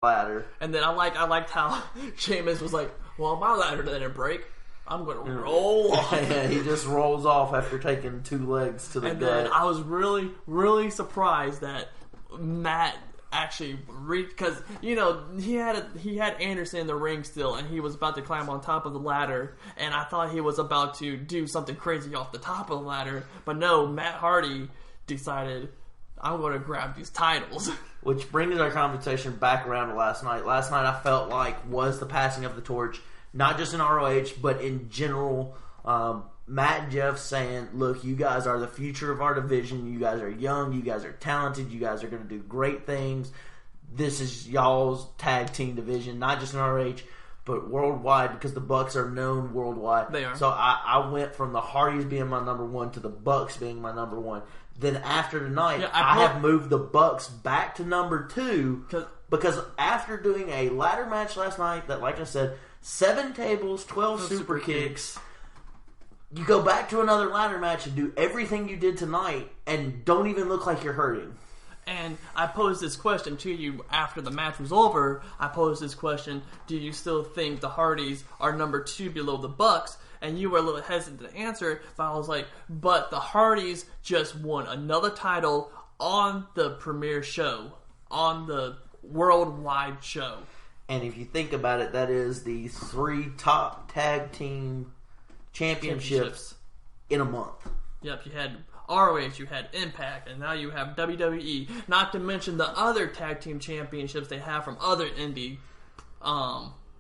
ladder. And then I liked how Sheamus was like, well, my ladder didn't break. I'm going to roll off. Yeah, he just rolls off after taking 2 legs to the gut. And then I was really, really surprised that Matt actually reached, because, you know, he had Anderson in the ring still, and he was about to climb on top of the ladder, and I thought he was about to do something crazy off the top of the ladder, but no, Matt Hardy decided, I'm going to grab these titles. Which brings our conversation back around to last night. Last night I felt like was the passing of the torch, not just in ROH, but in general. Matt and Jeff saying, look, you guys are the future of our division. You guys are young. You guys are talented. You guys are going to do great things. This is y'all's tag team division, not just in ROH, but worldwide, because the Bucks are known worldwide. They are. So I went from the Hardys being my number 1 to the Bucks being my number 1. Then after tonight, I have moved the Bucks back to number 2 because after doing a ladder match last night that, like I said, 7 tables, 12 super kicks, you go back to another ladder match and do everything you did tonight and don't even look like you're hurting. And I posed this question to you after the match was over. I posed this question, do you still think the Hardys are number 2 below the Bucks? And you were a little hesitant to answer, but I was like, but the Hardys just won another title on the premiere show, on the worldwide show. And if you think about it, that is the 3 top tag team championships in a month. Yep, you had ROH, you had Impact, and now you have WWE. Not to mention the other tag team championships they have from other indie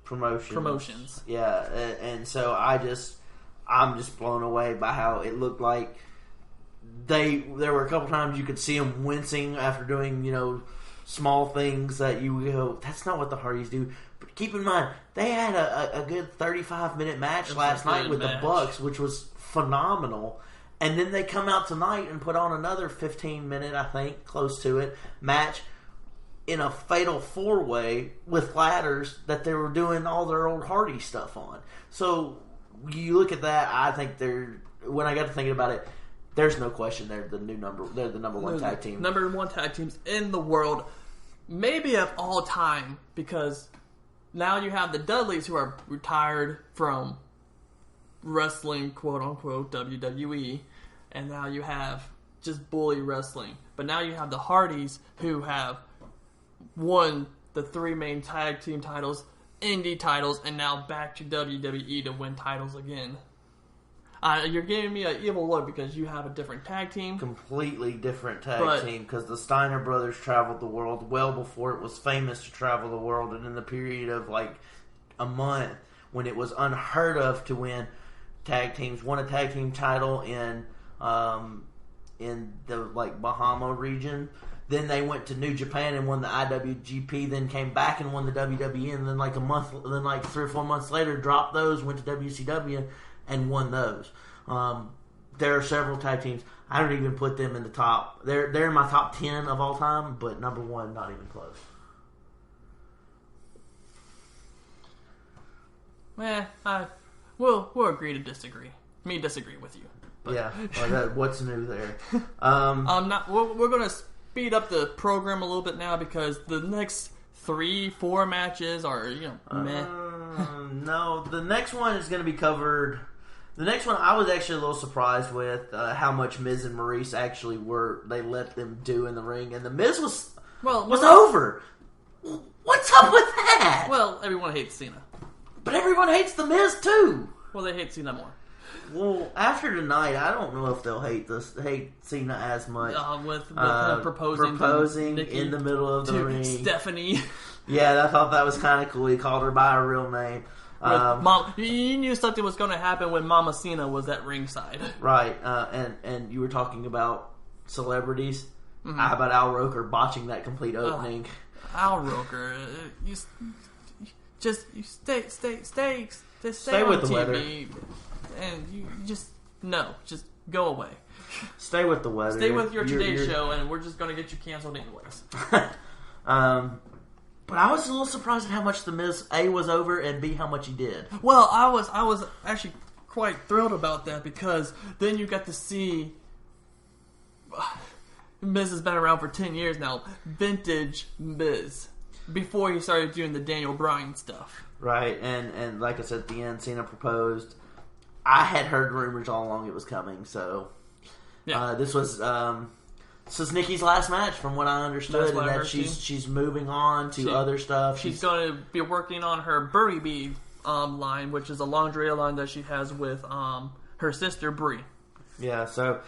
promotions. Yeah, and so I'm just blown away by how it looked like there were a couple times you could see them wincing after doing, you know, small things that you go, that's not what the Hardys do. But keep in mind, they had a good 35-minute match last night with the Bucks, which was phenomenal. And then they come out tonight and put on another 15-minute, I think, close to it, match in a fatal 4-way with ladders that they were doing all their old Hardy stuff on. So you look at that, I think when I got to thinking about it, there's no question they're the number 1 tag team. Number 1 tag teams in the world, maybe of all time, because now you have the Dudleys who are retired from wrestling, quote unquote, WWE, and now you have just bully wrestling. But now you have the Hardys who have won the 3 main tag team titles, indie titles, and now back to WWE to win titles again. You're giving me an evil look because you have a different tag team. Completely different tag team, because the Steiner brothers traveled the world well before it was famous to travel the world, and in the period of like a month when it was unheard of to win tag teams, won a tag team title in the like Bahama region. Then they went to New Japan and won the IWGP, then came back and won the WWE, and then like 3 or 4 months later dropped those, went to WCW and won those. There are several tag teams. I don't even put them in the top. They're in my top 10 of all time, but number 1, not even close. We'll agree to disagree. Me disagree with you. But. Yeah. What's new there? We're going to speed up the program a little bit now because the next 3-4 matches are, meh. No, the next one is going to be covered. The next one, I was actually a little surprised with how much Miz and Maurice actually they let them do in the ring, and the Miz was over. What's up with that? Well, everyone hates Cena, but everyone hates the Miz too. Well, they hate Cena more. Well, after tonight, I don't know if they'll hate Cena as much. With him proposing in the middle of the ring, Stephanie. Yeah, I thought that was kind of cool. He called her by her real name. Mom, you knew something was going to happen when Mama Cena was at ringside. Right, and you were talking about celebrities. Mm-hmm. How about Al Roker botching that complete opening? Al Roker, you stay with the TV, weather, and you just go away. Stay with the weather. Stay with your Today Show, and we're just going to get you canceled anyways. But I was a little surprised at how much the Miz A was over and B how much he did. Well, I was actually quite thrilled about that because then you got to see Miz has been around for 10 years now. Vintage Miz. before he started doing the Daniel Bryan stuff. Right, and like I said at the end, Cena proposed. I had heard rumors all along it was coming, so this was Nikki's last match, from what I understood, and that she's moving on to other stuff. She's going to be working on her Brie Bee line, which is a lingerie line that she has with her sister Brie. Yeah, so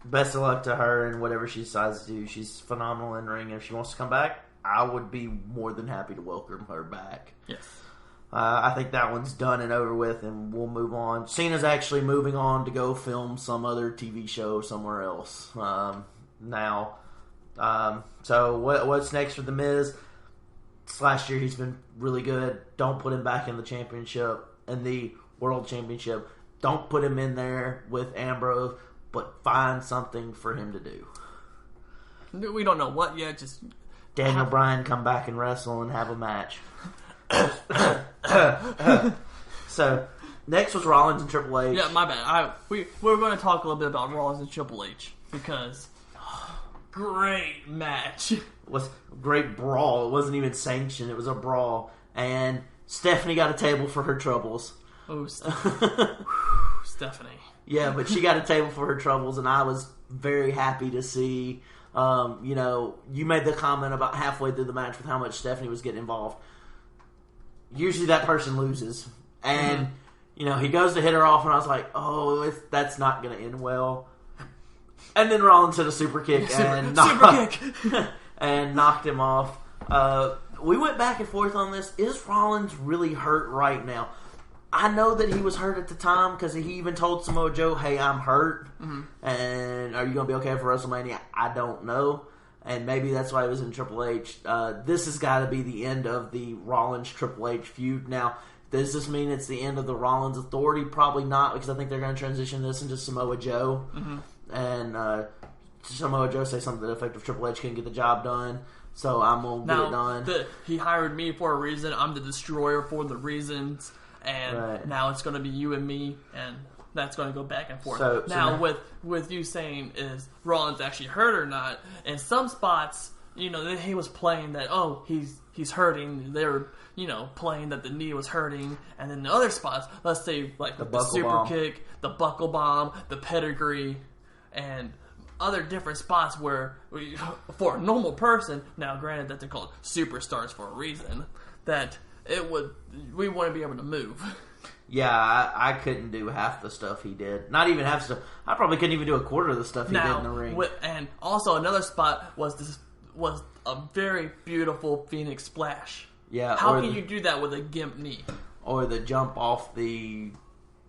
best of luck to her and whatever she decides to do. She's phenomenal in ring. If she wants to come back, I would be more than happy to welcome her back. Yes. I think that one's done and over with, and we'll move on. Cena's actually moving on to go film some other TV show somewhere else now. So what's next for The Miz? Last year he's been really good. Don't put him back in the championship, in the World Championship. Don't put him in there with Ambrose, but find something for him to do. We don't know what yet. Just Daniel Bryan come back and wrestle and have a match. So next was Rollins and Triple H. Yeah, my bad. We were going to talk a little bit about Rollins and Triple H because great match. Was great brawl. It wasn't even sanctioned. It was a brawl, and Stephanie got a table for her troubles. Oh, Stephanie. Yeah, but she got a table for her troubles, and I was very happy to see. You made the comment about halfway through the match with how much Stephanie was getting involved. Usually that person loses. And, he goes to hit her off, and I was like, that's not going to end well. And then Rollins hit a super kick and knocked him off. We went back and forth on this. Is Rollins really hurt right now? I know that he was hurt at the time because he even told Samoa Joe, hey, I'm hurt. Mm-hmm. And are you going to be okay for WrestleMania? I don't know. And maybe that's why he was in Triple H. This has got to be the end of the Rollins-Triple H feud. Now, does this mean it's the end of the Rollins Authority? Probably not, because I think they're going to transition this into Samoa Joe. Mm-hmm. And Samoa Joe say something to the effect of Triple H couldn't get the job done, so I'm going to get it done. He hired me for a reason. I'm the destroyer for the reasons. And now it's going to be you and me, and that's going to go back and forth. Now, with you saying is Rollins actually hurt or not, in some spots, he was playing that, he's hurting. They were, playing that the knee was hurting. And then in other spots, let's say like the super kick, the buckle bomb, the pedigree, and other different spots where, for a normal person, now granted that they're called superstars for a reason, that we wouldn't be able to move. Yeah, I couldn't do half the stuff he did. Not even half the stuff. I probably couldn't even do a quarter of the stuff he did in the ring. And also another spot was a very beautiful Phoenix Splash. Yeah. How can you do that with a gimp knee? Or the jump off the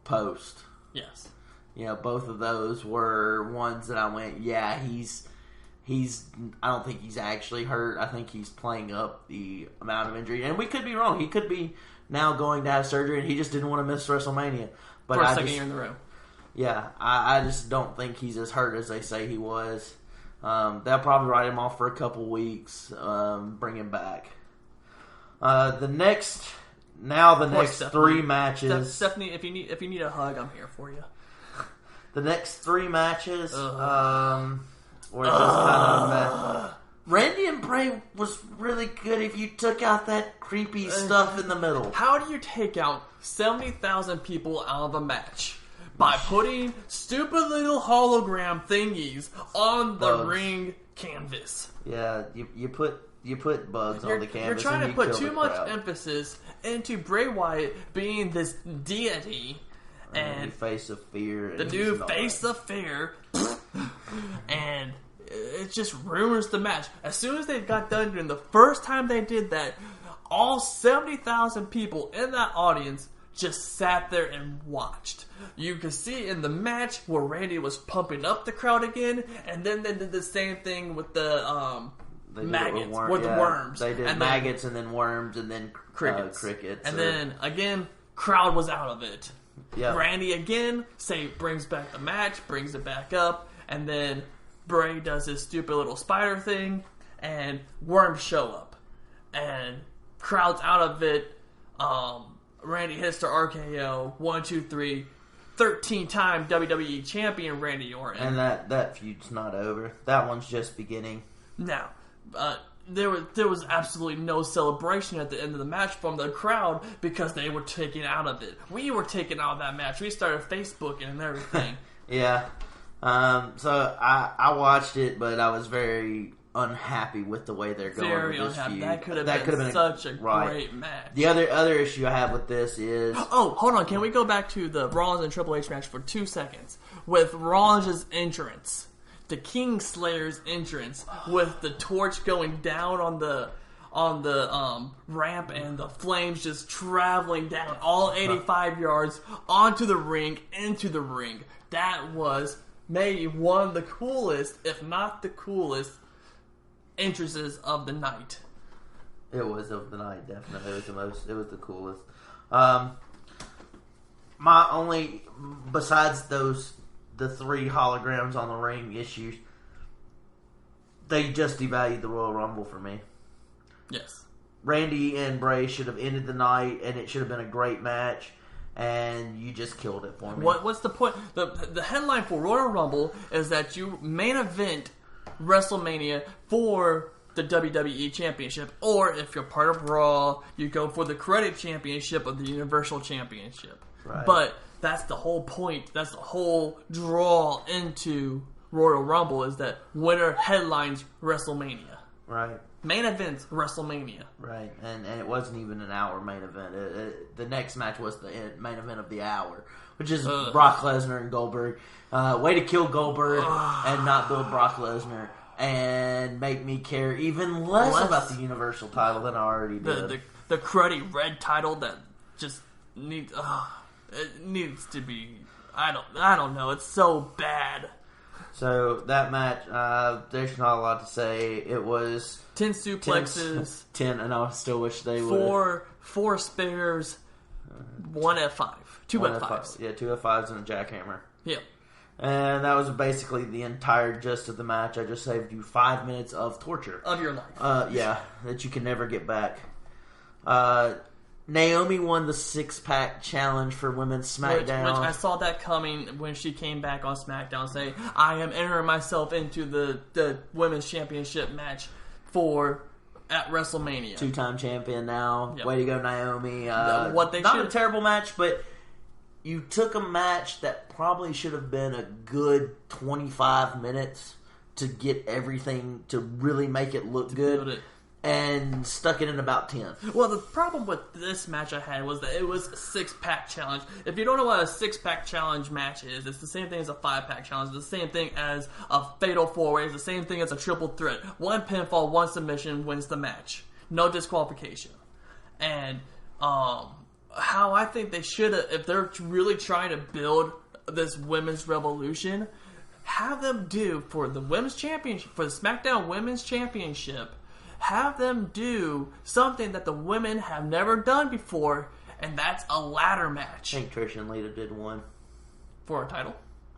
post. Yes. Both of those were ones that I went, yeah, he's I don't think he's actually hurt. I think he's playing up the amount of injury. And we could be wrong. He could be now going to have surgery, and he just didn't want to miss WrestleMania. But for a second year in the row. Yeah, I just don't think he's as hurt as they say he was. They'll probably write him off for a couple weeks, bring him back. The next three matches. Stephanie, if you need a hug, I'm here for you. The next three matches, were just kind of Randy and Bray was really good if you took out that creepy stuff in the middle. How do you take out 70,000 people out of a match? By putting stupid little hologram thingies on the ring canvas. Yeah, you put bugs on the canvas. You're trying to put too much emphasis into Bray Wyatt being this deity. And the new face of fear. The new face of fear. And it just ruins the match. As soon as they got done doing the first time they did that, all 70,000 people in that audience just sat there and watched. You could see in the match where Randy was pumping up the crowd again, and then they did the same thing with the maggots, with the worms. They did maggots and then worms and then crickets. And then, again, crowd was out of it. Yep. Randy again, brings back the match, brings it back up, and then Bray does his stupid little spider thing, and worms show up. And crowd's out of it. Randy hits the RKO, 1, 2, 3, 13-time WWE champion Randy Orton. And that feud's not over. That one's just beginning. Now, there was absolutely no celebration at the end of the match from the crowd because they were taken out of it. We were taken out of that match. We started Facebooking and everything. Yeah. So I watched it, but I was very unhappy with the way they're going. Very with this unhappy. feud. That could have been such a great match. The other issue I have with this is... Oh, hold on. Can we go back to the Rollins and Triple H match for 2 seconds? With Rollins' entrance, the Kingslayer's entrance, with the torch going down on the ramp and the flames just traveling down all 85 yards onto the ring, into the ring. That was maybe one of the coolest, if not the coolest, entrances of the night. It was of the night, definitely. It was the coolest. My only, besides the 3 holograms on the ring issues, they just devalued the Royal Rumble for me. Yes. Randy and Bray should have ended the night, and it should have been a great match, and you just killed it for me. What's the point? The headline for Royal Rumble is that you main event WrestleMania for the WWE Championship, or if you're part of Raw, you go for the Credit Championship of the Universal Championship. Right. But that's the whole point. That's the whole draw into Royal Rumble, is that winner headlines WrestleMania. Right. Main events WrestleMania. Right, and it wasn't even an hour main event. The next match was the main event of the hour, which is Brock Lesnar and Goldberg. Way to kill Goldberg and not build Brock Lesnar and make me care even less about the Universal title than I already did. The cruddy red title that just needs it needs to be. I don't know. It's so bad. So that match, there's not a lot to say. It was 10 suplexes, 10, and I still wish they would. 4 spares, 1 F5, 2 F5s. Yeah, 2 F5s and a jackhammer. Yeah. And that was basically the entire gist of the match. I just saved you 5 minutes of torture. Of your life. Yeah, that you can never get back. Naomi won the 6-pack challenge for Women's SmackDown. Which I saw that coming when she came back on SmackDown saying, I am entering myself into the Women's Championship match at WrestleMania. 2-time champion now. Yep. Way to go, Naomi. Not a terrible match, but you took a match that probably should have been a good 25 minutes to get everything to really make it look good. And stuck it in about 10. Well, the problem with this match I had was that it was a 6-pack challenge. If you don't know what a 6-pack challenge match is, it's the same thing as a 5-pack challenge. It's the same thing as a fatal 4-way. It's the same thing as a triple threat. 1 pinfall, 1 submission wins the match. No disqualification. And how I think they should have, if they're really trying to build this women's revolution, have them do for the women's championship, for the SmackDown Women's Championship, have them do something that the women have never done before, and that's a ladder match. I think Trish and Lita did one. For a title?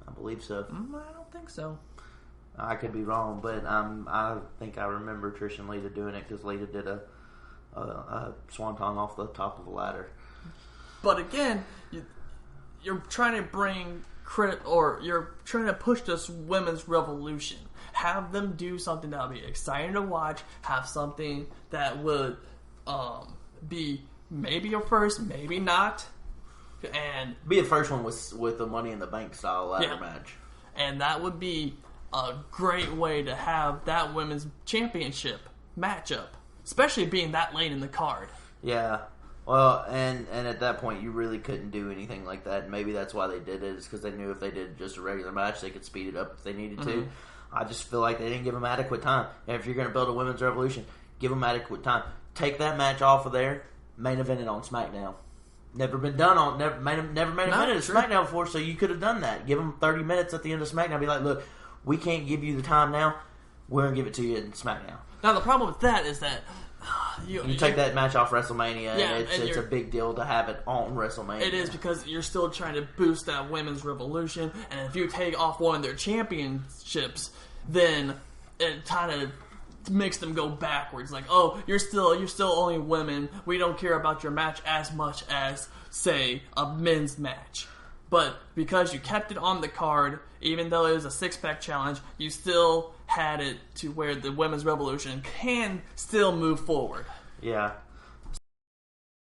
I believe so. I don't think so. I could be wrong, but I think I remember Trish and Lita doing it because Lita did a swanton off the top of the ladder. But again, you're trying to bring credit, or you're trying to push this women's revolution. Have them do something that would be exciting to watch. Have something that would be maybe a first, maybe not. And be the first one with the Money in the Bank style ladder match. And that would be a great way to have that women's championship matchup, especially being that late in the card. Yeah. Well, and at that point, you really couldn't do anything like that. And maybe that's why they did it, is because they knew if they did just a regular match, they could speed it up if they needed to. I just feel like they didn't give them adequate time. And if you're going to build a women's revolution, give them adequate time. Take that match off of there, main event it on SmackDown. Never been done on, never main evented at SmackDown before, so you could have done that. Give them 30 minutes at the end of SmackDown. Be like, look, we can't give you the time now. We're going to give it to you in SmackDown. Now, the problem with that is that you take that match off WrestleMania, and it's a big deal to have it on WrestleMania. It is, because you're still trying to boost that women's revolution, and if you take off one of their championships, then it kind of makes them go backwards. Like, oh, you're still only women. We don't care about your match as much as, say, a men's match. But because you kept it on the card, even though it was a 6-pack challenge, you still had it to where the women's revolution can still move forward. Yeah.